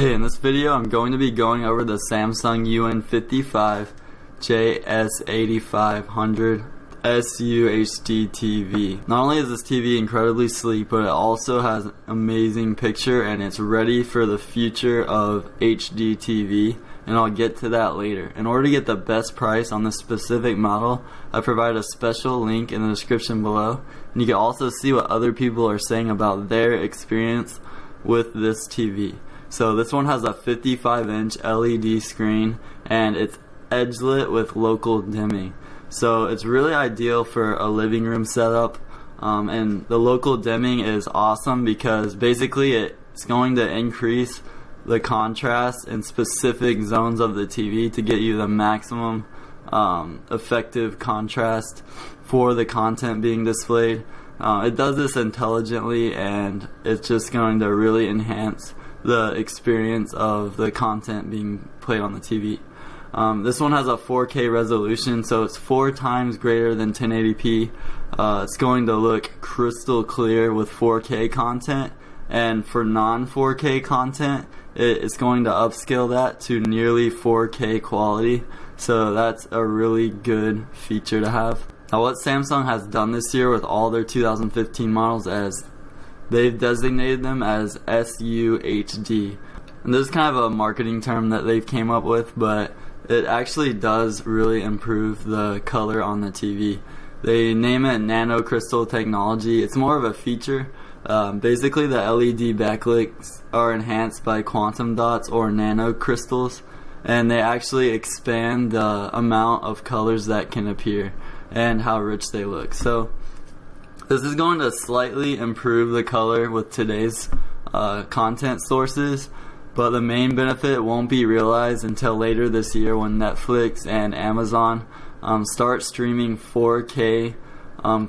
Hey, in this video I'm going to be going over the Samsung UN55JS8500 SUHD TV. Not only is this TV incredibly sleek, but it also has an amazing picture and it's ready for the future of HD TV, and I'll get to that later. In order to get the best price on this specific model, I provide a special link in the description below, and you can also see what other people are saying about their experience with this TV. So this one has a 55-inch LED screen and it's edge lit with local dimming. So it's really ideal for a living room setup, and the local dimming is awesome because basically it's going to increase the contrast in specific zones of the TV to get you the maximum effective contrast for the content being displayed. It does this intelligently, and it's just going to really enhance the experience of the content being played on the TV. This one has a 4K resolution, so it's 4 times greater than 1080p. It's going to look crystal clear with 4K content, and for non-4K content it's going to upscale that to nearly 4K quality, so that's a really good feature to have. Now, what Samsung has done this year with all their 2015 models is they've designated them as SUHD. And this is kind of a marketing term that they've came up with, but it actually does really improve the color on the TV. They name it nano crystal technology. It's more of a feature. Basically the LED backlights are enhanced by quantum dots or nano crystals, and they actually expand the amount of colors that can appear and how rich they look. So this is going to slightly improve the color with today's content sources, but the main benefit won't be realized until later this year when Netflix and Amazon start streaming 4K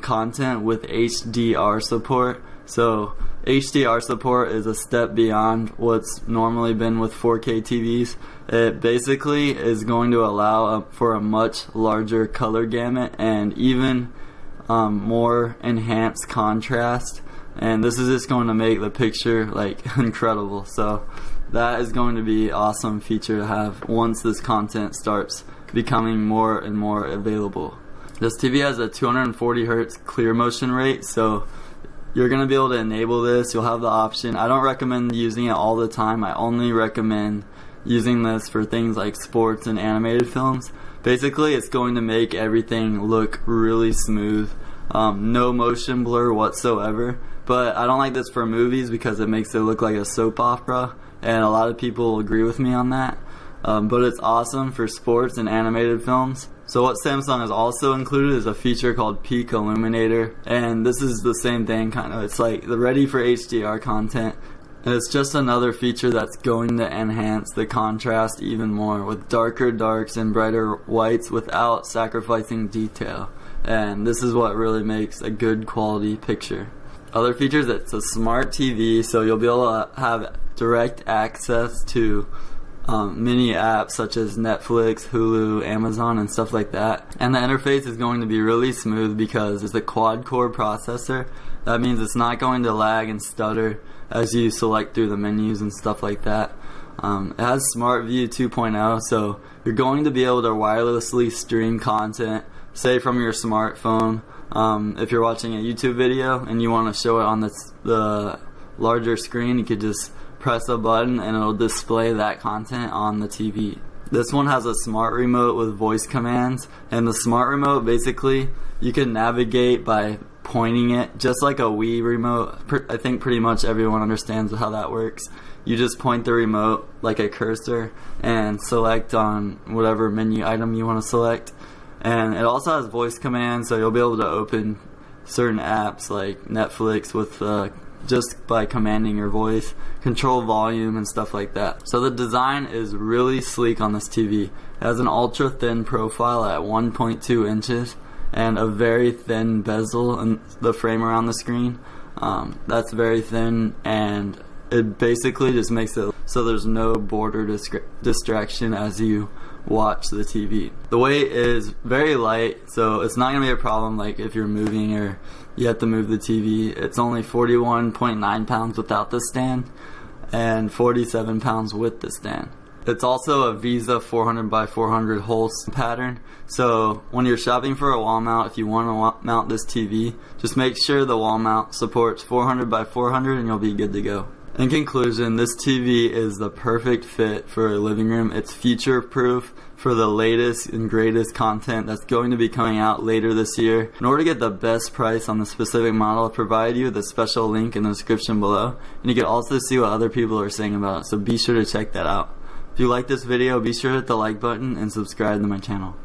content with HDR support. So HDR support is a step beyond what's normally been with 4K TVs. It basically is going to allow for a much larger color gamut and even more enhanced contrast, and this is just going to make the picture like incredible. So that is going to be an awesome feature to have once this content starts becoming more and more available. This TV has a 240 Hz clear motion rate, so you're going to be able to enable this. You'll have the option. I don't recommend using it all the time. I only recommend using this for things like sports and animated films. Basically, it's going to make everything look really smooth, no motion blur whatsoever. But I don't like this for movies because it makes it look like a soap opera, and a lot of people agree with me on that. But it's awesome for sports and animated films. So what Samsung has also included is a feature called Peak Illuminator, and this is the same thing kind of. It's like the ready for HDR content, and it's just another feature that's going to enhance the contrast even more with darker darks and brighter whites without sacrificing detail, and this is what really makes a good quality picture. Other features, it's a smart TV, so you'll be able to have direct access to many apps such as Netflix, Hulu, Amazon, and stuff like that. And the interface is going to be really smooth because it's a quad-core processor. That means it's not going to lag and stutter as you select through the menus and stuff like that. It has Smart View 2.0, so you're going to be able to wirelessly stream content, say from your smartphone. If you're watching a YouTube video and you want to show it on the larger screen, you could just press a button and it'll display that content on the TV. This one has a smart remote with voice commands, and the smart remote, basically you can navigate by pointing it just like a Wii remote. I think pretty much everyone understands how that works. You just point the remote like a cursor and select on whatever menu item you want to select, and it also has voice commands, so you'll be able to open certain apps like Netflix with just by commanding your voice, control volume and stuff like that. So the design is really sleek on this TV. It has an ultra thin profile at 1.2 inches and a very thin bezel in the frame around the screen. That's very thin, and it basically just makes it so there's no border distraction as you watch the TV. The weight is very light, so it's not going to be a problem like if you're moving or you have to move the TV. It's only 41.9 pounds without the stand, and 47 pounds with the stand. It's also a Visa 400x400 hole pattern, so when you're shopping for a wall mount, if you want to mount this TV, just make sure the wall mount supports 400x400 and you'll be good to go. In conclusion, this TV is the perfect fit for a living room. It's future proof for the latest and greatest content that's going to be coming out later this year. In order to get the best price on the specific model, I'll provide you with a special link in the description below, and you can also see what other people are saying about it, so be sure to check that out. If you like this video, be sure to hit the like button and subscribe to my channel.